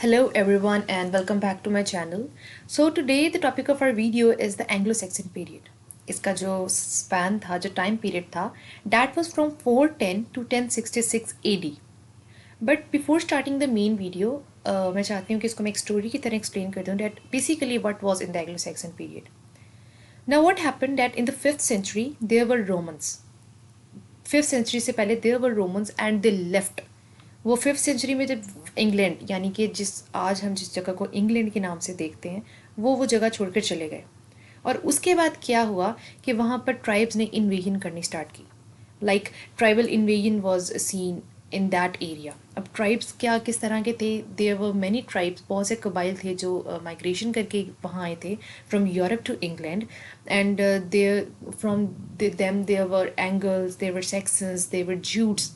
Hello everyone and welcome back to my channel. So today the topic of our video is the Anglo-Saxon period. इसका जो span था, जो time period था, that was from 410 to 1066 AD. But before starting the main video, मैं चाहती हूँ कि इसको मैं एक story की तरह explain कर दूँ that basically what was in the Anglo-Saxon period. Now what happened that in the 5th century there were Romans. 5th century से पहले there were Romans and they left. वो 5th सेंचुरी में जब England यानी कि जिस जगह को इंग्लैंड के नाम से देखते हैं वो जगह छोड़कर चले गए और उसके बाद क्या हुआ कि वहाँ पर ट्राइब्स ने इन्वेजन करनी स्टार्ट की like tribal invasion was seen in that area. अब ट्राइब्स क्या किस तरह के थे. देयर वर मैनी ट्राइब्स, बहुत से कबाइल थे जो माइग्रेशन करके वहाँ आए थे from Europe to England and there from them there were Angles, there were Saxons, there were Jutes.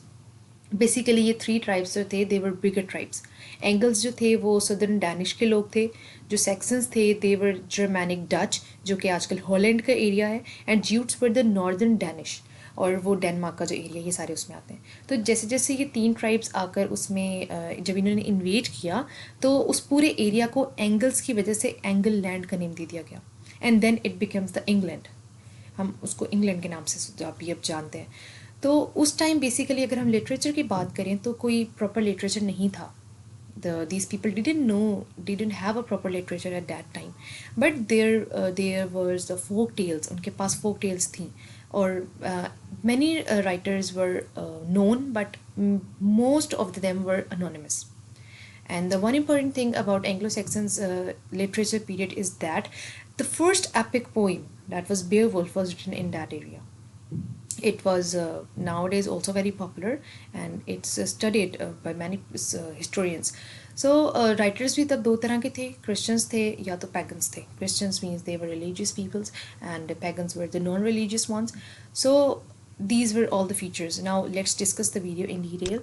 Basically ये 3 ट्राइब्स जो थे दे वर बिगर ट्राइब्स. एंगल्स जो थे वो सदर्न डैनिश के लोग थे. जो सेक्सन्स थे दे वर जर्मैनिक डच जो कि आजकल हॉलैंड का एरिया है. And Jutes were the northern Danish और वो डेनमार्क का जो एरिया ये सारे उसमें आते हैं. तो जैसे जैसे ये 3 ट्राइब्स आकर उसमें जब इन्होंने इन्वेट किया तो उस पूरे एरिया को एंगल्स की वजह से एंगल लैंड का नेम दे दिया गया and then it becomes the England. हम उसको इंग्लैंड के नाम से अभी अब जानते हैं. तो उस टाइम बेसिकली अगर हम लिटरेचर की बात करें तो कोई प्रॉपर लिटरेचर नहीं था. These people didn't have a proper literature at that time, but there was the folk tales. उनके पास folk tales थी और many writers were known, but most of them were anonymous. And the one important thing about Anglo-Saxons literature period is that the first epic poem, that was Beowulf, was written in that area. It was nowadays also very popular and it's studied by many historians. So writers भी तब दो तरह के थे. Christians थे या तो pagans थे. Christians means they were religious peoples and pagans were the non-religious ones. So these were all the features. Now let's discuss the video in detail.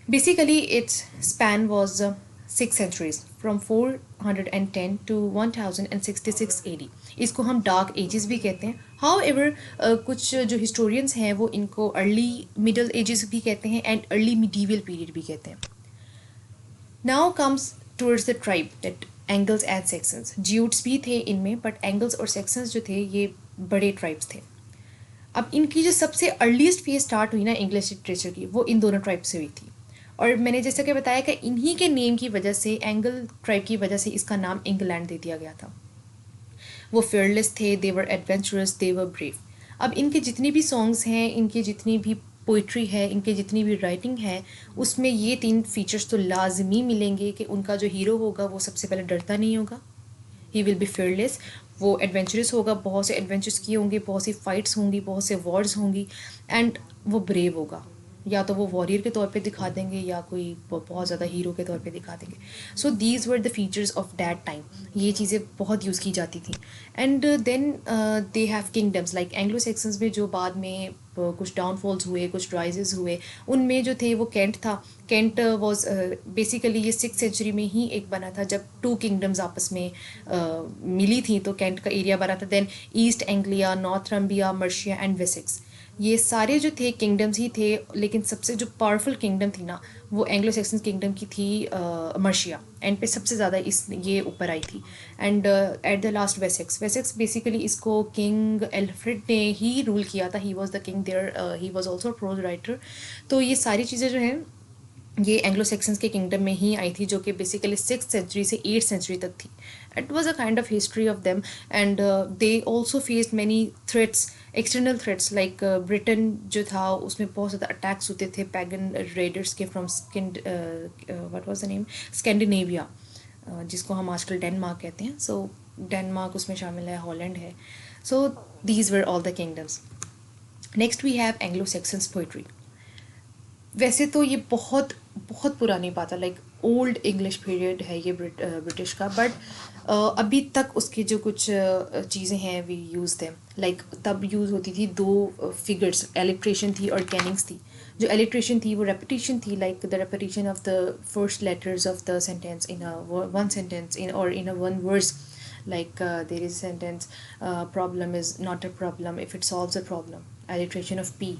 Basically its span was 6 centuries from 410 to 1066 AD. इसको हम dark ages भी कहते हैं. However कुछ जो historians हैं वो इनको अर्ली मिडल एजेस भी कहते हैं एंड अर्ली मिडीवल पीरियड भी कहते हैं. Now comes towards the tribe that angles and sections. Jutes भी थे इनमें बट एंगल्स और सेक्शंस जो थे ये बड़े ट्राइब्स थे. अब इनकी जो सबसे अर्लीस्ट फेज स्टार्ट हुई ना इंग्लिश लिटरेचर की वो इन दोनों ट्राइब से हुई थी. और मैंने जैसा कि बताया कि इन्हीं के नेम की वजह से एंगल ट्राइब की वजह से इसका नाम इंग्लैंड दे दिया गया था. वो फेयरलेस थे, दे वर एडवेंचरस, दे वर ब्रेव. अब इनके जितनी भी सॉन्ग्स हैं, इनकी जितनी भी पोइट्री है, इनके जितनी भी राइटिंग है उसमें ये 3 फीचर्स तो लाजमी मिलेंगे कि उनका जो हीरो होगा वो सबसे पहले डरता नहीं होगा. He will be fearless. वो एडवेंचरस होगा, बहुत से एडवेंचर्स किए होंगे, बहुत सी फाइट्स होंगी, बहुत से वॉर्स होंगी. एंड वो ब्रेव होगा. या तो वो वॉरियर के तौर पे दिखा देंगे या कोई बहुत ज़्यादा हीरो के तौर पे दिखा देंगे. So these were the features of that time. ये चीज़ें बहुत यूज़ की जाती थी. And then they have kingdoms like Anglo Saxons में जो बाद में कुछ डाउनफॉल्स हुए, कुछ राइजेस हुए, उनमें जो थे वो कैंट था. कैंट वॉज बेसिकली ये 6th सेंचुरी में ही एक बना था जब 2 किंगडम्स आपस में मिली थी तो कैंट का एरिया बना था. Then East Anglia, Northumbria, Mercia and Wessex, ये सारे जो थे किंगडम्स ही थे. लेकिन सबसे जो पावरफुल किंगडम थी ना वो एंग्लो सेक्सन किंगडम की थी मर्शिया. एंड पे सबसे ज़्यादा ये ऊपर आई थी. And at the last Wessex basically इसको किंग एल्फ्रेड ने ही रूल किया था. He was the king there. He was also prose writer. तो ये सारी चीज़ें जो हैं ये एंग्लो सेक्शंस के किंगडम में ही आई थी जो कि बेसिकली 6th सेंचुरी से 8th सेंचुरी तक थी. It was a kind of history of them and they also faced many threats, external threats like Britain जो था उसमें बहुत ज़्यादा अटैक्स होते थे पैगन रेडर्स के from what was the name Scandinavia, जिसको हम आजकल डेनमार्क कहते हैं. सो डेनमार्क उसमें शामिल है, हॉलैंड है. So these were all the kingdoms. Next we have Anglo Saxons poetry. वैसे तो ये बहुत बहुत पुरानी बात है, लाइक ओल्ड इंग्लिश पीरियड है ये ब्रिटिश का. बट अभी तक उसकी जो कुछ चीज़ें हैं वी यूज़ देम. लाइक तब यूज़ होती थी 2 फिगर्स, एलिट्रेशन थी और कैनिंग्स थी. जो एलिट्रेशन थी वो रेपिटेशन थी, like the repetition of the first letters of the sentence in one sentence in or in a one verse. Like there is a sentence, problem is not a problem if it solves a problem. Alliteration of P.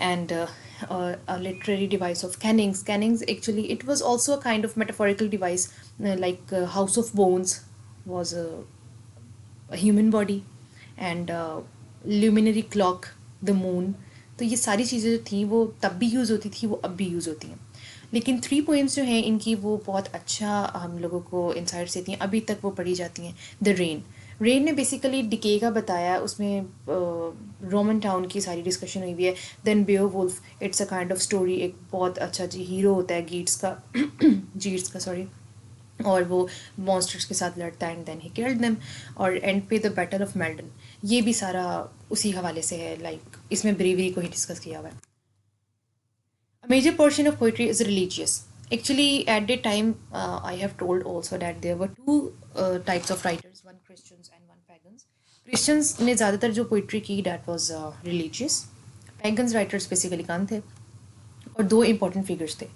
and a literary device of cannings. Cannings, actually, it was also a kind of metaphorical device, like House of Bones was a human body, and luminary clock, the moon. तो ये सारी चीज़ें जो थी वो तब भी use होती थी, वो अब भी यूज़ होती हैं। लेकिन 3 पोएम्स जो हैं इनकी वो बहुत अच्छा हम लोगों को इंसाइट्स देती हैं, अभी तक वो पढ़ी जाती हैं। द रेन, रेन ने बेसिकली डिके का बताया, उसमें रोमन टाउन की सारी डिस्कशन हुई हुई है। Then Beowulf, it's a kind of story, एक बहुत अच्छा जी हीरो होता है गीट्स का जीट्स का, सॉरी, और वो मॉन्स्टर्स के साथ लड़ता है and then he killed them, और एंड पे द बैटल ऑफ मेल्डन, ये भी सारा उसी हवाले से है, लाइक इसमें ब्रेवरी को ही डिस्कस किया हुआ है। A major portion of poetry is religious. Actually, at that time, I have told also that there were two types of writers, one Christians and one pagans. Christians ने ज़्यादातर जो poetry की that was religious. Pagans writers basically कौन थे? और दो important figures थे,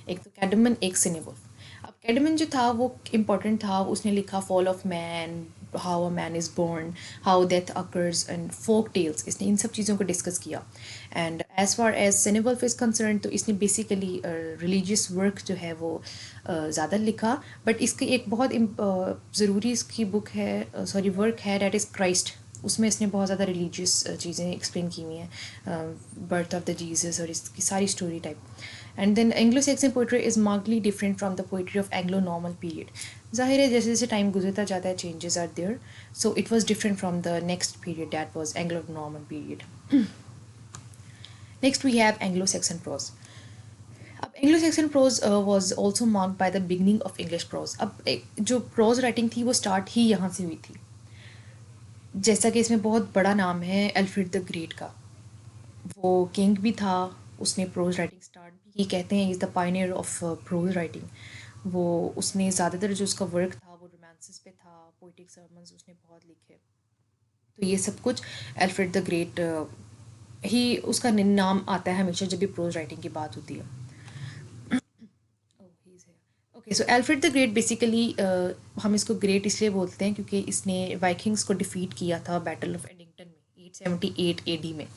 एक तो कैडमन, एक सिनेवुल्फ। अब कैडमन जो था वो important था, उसने लिखा fall of man, how a man is born, how death occurs and folk tales, इसने इन सब चीज़ों को डिस्कस किया। And as far as Cynewulf is concerned, तो इसने बेसिकली रिलीजियस वर्क जो है वो ज़्यादा लिखा। बट इसकी एक बहुत ज़रूरी इसकी बुक है, सॉरी वर्क है, डैट इज़ क्राइस्ट। उसमें इसने बहुत ज़्यादा रिलीजियस चीज़ें एक्सप्लेन की हुई हैं, बर्थ ऑफ द जीसस और इसकी सारी story type. And then Anglo Saxon poetry is markedly different from the poetry of Anglo Norman period. ज़ाहिर है जैसे जैसे टाइम गुजरता जाता है changes are there, so it was different from the next period that was Anglo Norman period. Next we have Anglo Saxon prose. अब Anglo Saxon prose was also marked by the beginning of English prose. अब जो pros writing थी वो start ही यहाँ से हुई थी। जैसा कि इसमें बहुत बड़ा नाम है एल्फ्रेड द ग्रेट का, वो किंग भी था, उसने प्रोज राइटिंग स्टार्ट भी की, कहते हैं is the Pioneer of pros writing. वो उसने ज़्यादातर जो उसका वर्क था वो रोमांसेस पे था, पोइटिक सर्मन्स उसने बहुत लिखे। तो ये सब कुछ एल्फ्रेड द ग्रेट ही उसका नाम आता है हमेशा जब भी प्रोज राइटिंग की बात होती है। Okay, so Alfred the great basically हम इसको ग्रेट इसलिए बोलते हैं क्योंकि इसने वाइकिंग्स को डिफीट किया था बैटल ऑफ एडिंगटन में 878 एडी में।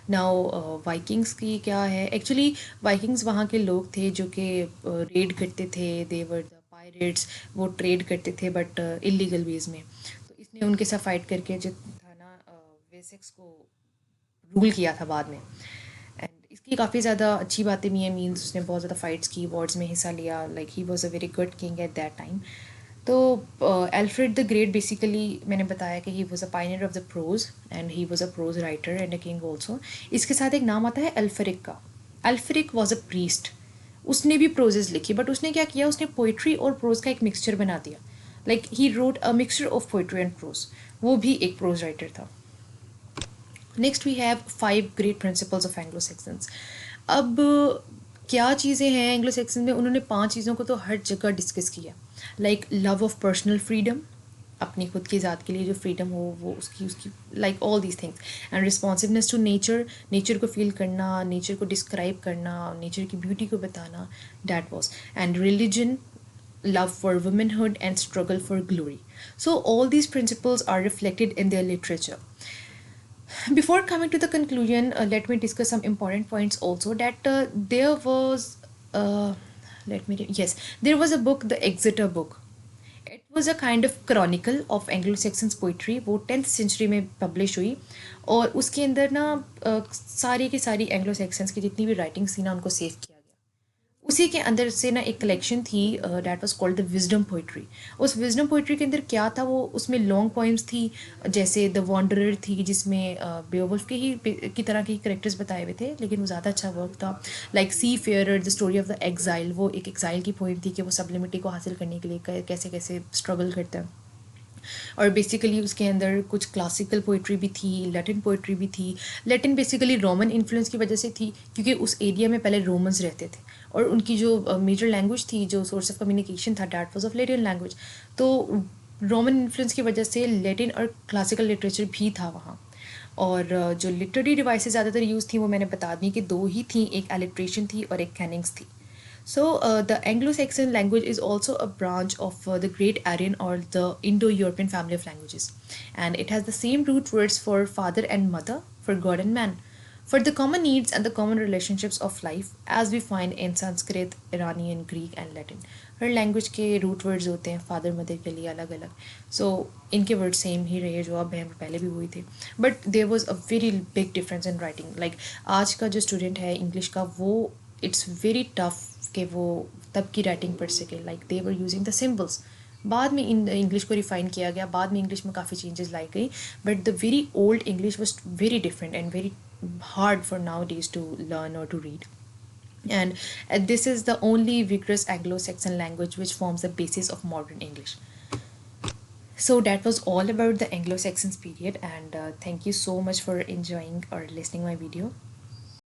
नाउ वाइकिंग्स की क्या है, एक्चुअली वाइकिंग्स वहाँ के लोग थे जो कि रेड करते थे, देवर द पायरेट्स, वो ट्रेड करते थे बट इलीगल वेज में। तो इसने उनके साथ फाइट करके जो था ना वेसेक्स को रूल किया था बाद में। एंड इसकी काफ़ी ज़्यादा अच्छी बातें भी हैं, मीन्स उसने बहुत ज़्यादा फाइट्स की, वॉर्स में हिस्सा लिया, like he was a very good king at that time. तो एल्फ्रेड द ग्रेट बेसिकली मैंने बताया कि he was a pioneer of the prose and he was a prose writer and a king also. इसके साथ एक नाम आता है एल्फरिक का। एल्फरिक वॉज अ प्रीस्ट, उसने भी प्रोजेज लिखी, बट उसने क्या किया, उसने पोइट्री और प्रोज का एक मिक्सचर बना दिया, like he wrote a mixture of poetry and prose. वो भी एक प्रोज राइटर था। Next we have 5 great principles of Anglo Saxons. अब क्या चीज़ें हैं एंग्लो सेक्सन में, उन्होंने 5 चीज़ों को तो हर जगह डिस्कस किया, like love of personal freedom, अपनी खुद की ज़ात के लिए जो फ्रीडम हो वो उसकी उसकी like all these things, and responsiveness to nature, nature को फील करना, नेचर को डिस्क्राइब करना, नेचर की ब्यूटी को बताना, that was, and religion, love for womanhood and struggle for glory. So all these principles are reflected in their literature. Before coming to the conclusion, let me discuss some important points also, that there was there was a book, the Exeter book. It was a kind of chronicle of Anglo-Saxons poetry, वो 10th century में publish हुई, और उसके अंदर ना सारी की सारी Anglo-Saxons की जितनी भी writings थी ना उनको सेव किया गया। उसी के अंदर से ना एक कलेक्शन थी that was called the wisdom poetry. उस विजडम पोइट्री के अंदर क्या था, वो उसमें लॉन्ग पोइम्स थी, जैसे द वॉन्डरर थी जिसमें बेओवुल्फ के ही की तरह के करेक्टर्स बताए हुए थे, लेकिन वो ज़्यादा अच्छा वर्क था। Like seafarer, the story of the exile, वो एक एग्जाइल की पोइम थी कि वो सबलिमिटी को हासिल करने के लिए कैसे कैसे स्ट्रगल करता है। और बेसिकली उसके अंदर कुछ क्लासिकल पोइट्री भी थी, लैटिन पोइट्री भी थी। लैटिन बेसिकली रोमन इन्फ्लुएंस की वजह से थी, क्योंकि उस एरिया में पहले रोमन्स रहते थे और उनकी जो मेजर लैंग्वेज थी, जो सोर्स ऑफ कम्युनिकेशन था, that was of Latin language. तो रोमन इन्फ्लुएंस की वजह से लैटिन और क्लासिकल लिटरेचर भी था वहाँ। और जो लिटरेरी डिवाइसेस ज़्यादातर यूज़ थी वो मैंने बता दी कि दो ही थी, एक एलिट्रेशन थी और एक कैनिंग्स थी। So, the Anglo-Saxon language is also a branch of the Great Aryan or the Indo-European family of languages, and it has the same root words for father and mother, for God and man. for the common needs and the common relationships of life as we find in Sanskrit, Iranian, Greek and Latin. Her language के root words होते हैं father mother के लिए अलग अलग, सो इनके word same ही रहे जो अब हैं पहले भी वही थे, but there was a very big difference in writing. Like आज का जो स्टूडेंट है इंग्लिश का वो इट्स वेरी टफ कि वो तब की राइटिंग पढ़ सके. Like they were using the symbols. बाद में इन इंग्लिश को रिफाइन किया गया, बाद में इंग्लिश में काफ़ी चेंजेस लाई गई, but the very old English was very different and very hard for nowadays to learn or to read. And this is the only vigorous Anglo-Saxon language which forms the basis of modern English. So that was all about the Anglo-Saxons period, and thank you so much for enjoying or listening my video.